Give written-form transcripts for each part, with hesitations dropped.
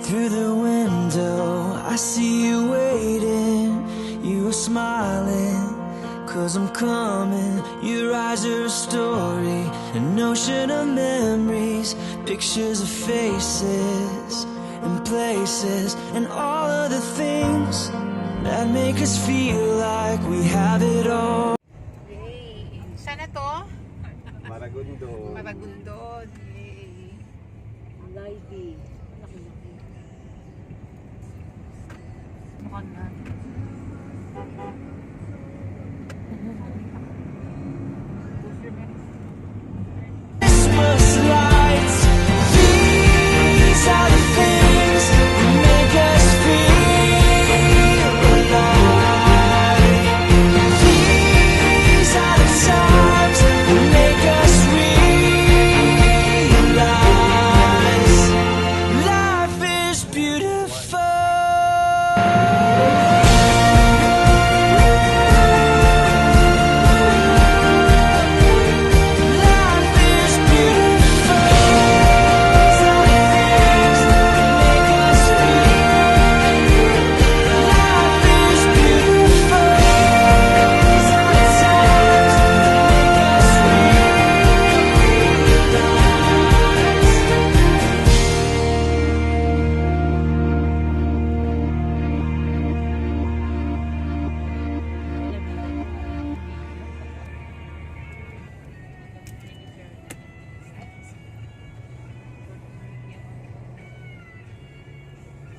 Through the window, I see you waiting. You are smiling, 'cause I'm coming. Your eyes are a story, an ocean of memories, pictures of faces and places, and all of the things that make us feel like we have it all. Yay! Sana to? Maragondon. Maragondon. Yay! Lady. Mukhang na. Christmas lights, these are the things that make us feel alive. These are the times that make us realize life is beautiful.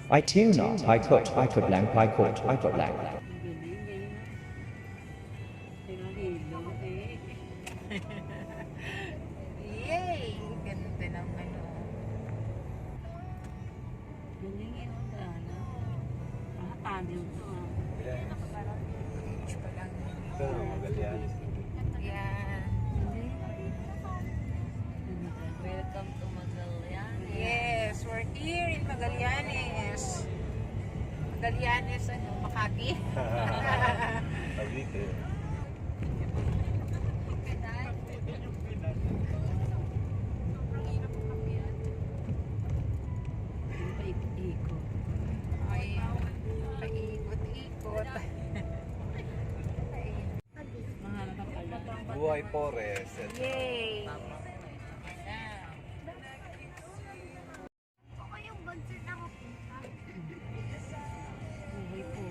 I tune not, I could lang, I could lang. Yay! Ganda ng ano. Galing tanim to. Beach pa lang. Ito na, Magallanes. Yan. Welcome to Magallanes. Yes, we're here in Magallanes. Magallanes, ano, Makati. Cavite. Paikot-ikot. Ay, paikot-ikot. Mga nakapala. Buhay Forest. Yay! Buhay po.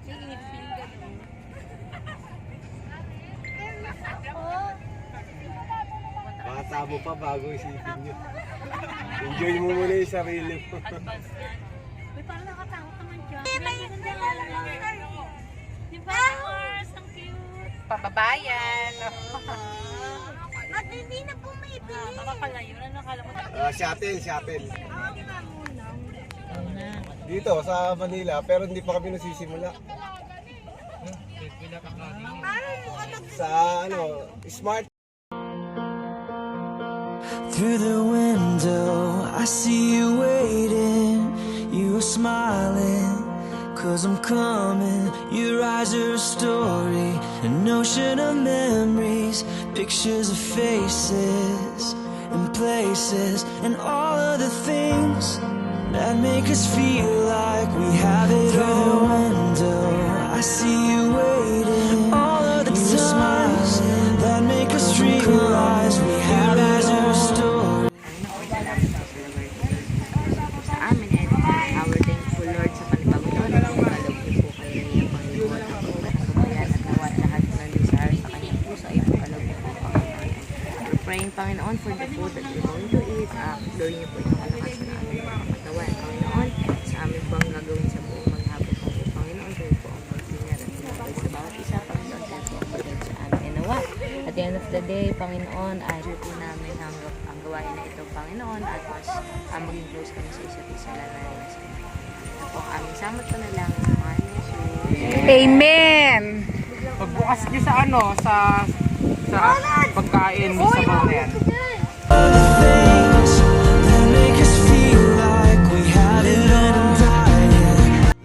Sige, feel ka doon. Bata mo pa bago isipin nyo. Enjoy mo muna yung sarili mo. Advance yan. Uy, parang nakatakot naman dyan. Di ba, Mars? Ang cute. Pababayan. At hindi na po may bili. Makapalayo na nakala mo. Shuttle. Oo na. Dito sa Manila, pero hindi pa kami nasisimula. Sa ano, smart. Through the window, I see you waiting. You are smiling, 'cause I'm coming. Your eyes are a story, an ocean of memories, pictures of faces and places, and all of the things that make us feel like we have it all. Through the window, I see you waiting. All of the times that make us realize we have it all. Sa amin ay our thankful Lord sa Panginoon at pinalog niyo po kayo ng Panginoon ang pagpapagayan at nawa lahat ng desire sa kanyang puso ay pagkalog niyo po Panginoon. We're praying Panginoon for the food that we're going to eat. Patuloy niyo po itong kalakas na aming mga katawan Panginoon sa amin po ang gagawin sa buong maghapon po Panginoon. Kayo po ang magsingat at sinabay sa bawat isa Panginoon. Kayo po ang pagod sa amin nawa. At the end of the day Panginoon ay po namin ang gawain na ito Panginoon at mas maging close kami sa isa't isa lalo na sa inyo. Ito po ang aming samot ko na lang ng mga Jesus. Amen! Pagbukas niyo sa ano, sa pagkain sa mga yan. Things that make us feel like we had it all right.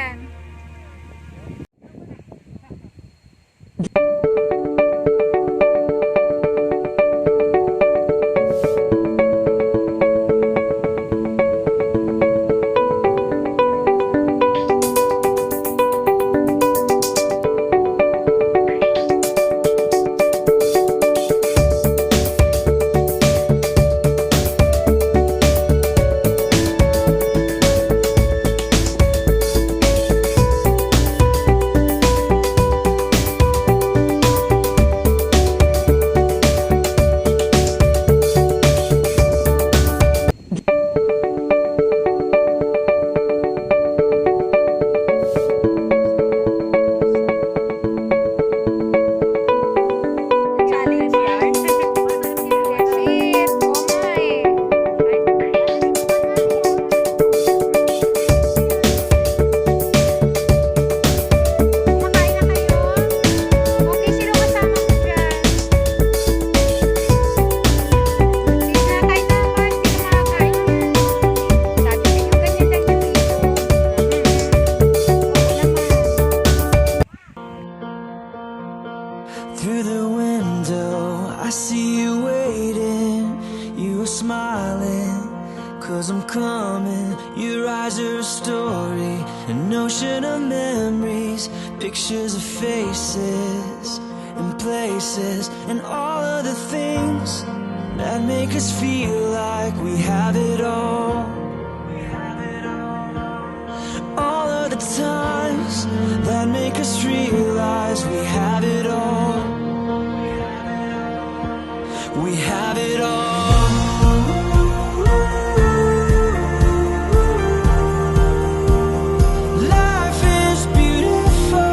yan. Challenge yan. That's it. Oo nga eh. Kumakain na kayo? Okay, sino kasama mo dyan? Hindi na, kahit na Mars, hindi na makakain yan. Sabi sa inyo, ganyan lang yung dito. Oo naman. Through the window, I see you waiting. You are smiling, 'cause I'm coming. Your eyes are a story, an ocean of memories, pictures of faces and places, and all of the things that make us feel like we have it all. All of the times that make us realize we have it all. We have it all. Life is beautiful.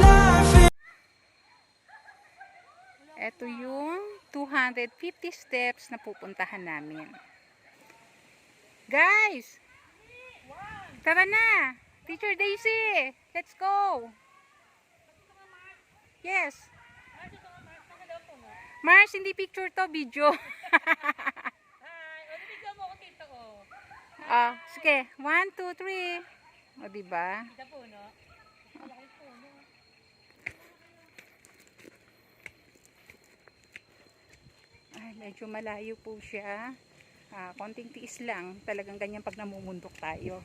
Life is Ito yung 250 steps na pupuntahan namin. Guys! Tara na! Teacher Daisy! Let's go! Yes! Mars, hindi picture to, video. Ah, sige. 1, 2, 3. O, diba? Ay, medyo malayo po siya. Konting tiis lang. Talagang ganyan pag namumundok tayo.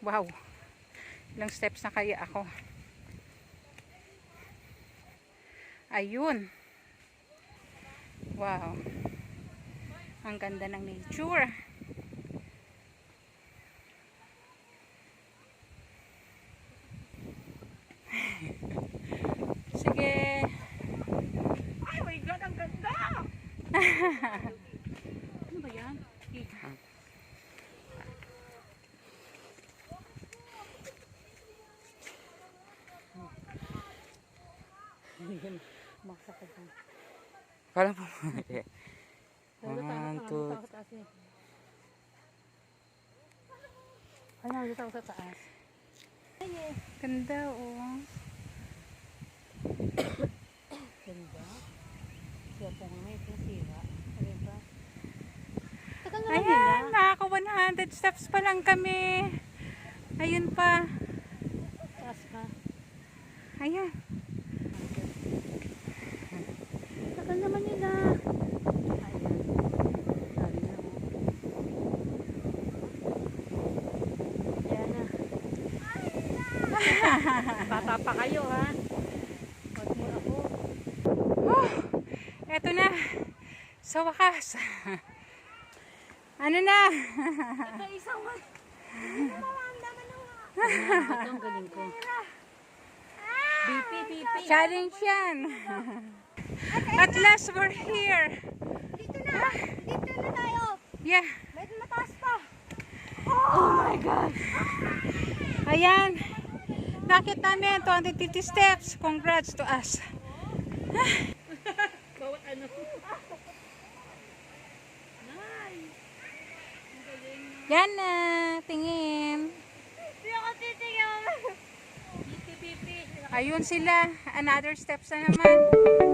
Wow. Ilang steps na kaya ako. Ayun. Wow. Ang ganda ng nature. Sige. Ay, my God, ang ganda! Ano ba yan? Kala mo. 1, 2. Ay, nakita ko sa taas. Ganda, oh. Ganda. Siya po nga may sira. Ano ba? Ayan, nakaka 100 steps pa lang kami. Ayun pa. Taas pa. Ayan. Tagal naman nila. Bata pa kayo, ha? Huwag mo ako. Eto na. Sa wakas. Ano na? Ito isang Batang, galing ko. BP. Challenge yan. At last, we're here. Dito na! Dito na tayo! Yeah. Medyo mataas pa! Oh my God. Ayan. Nakit namin 250 steps. Congrats to us. Bawat ano. Yan na. Tingin. Hindi ako titingin! Ayun sila. Another steps na naman.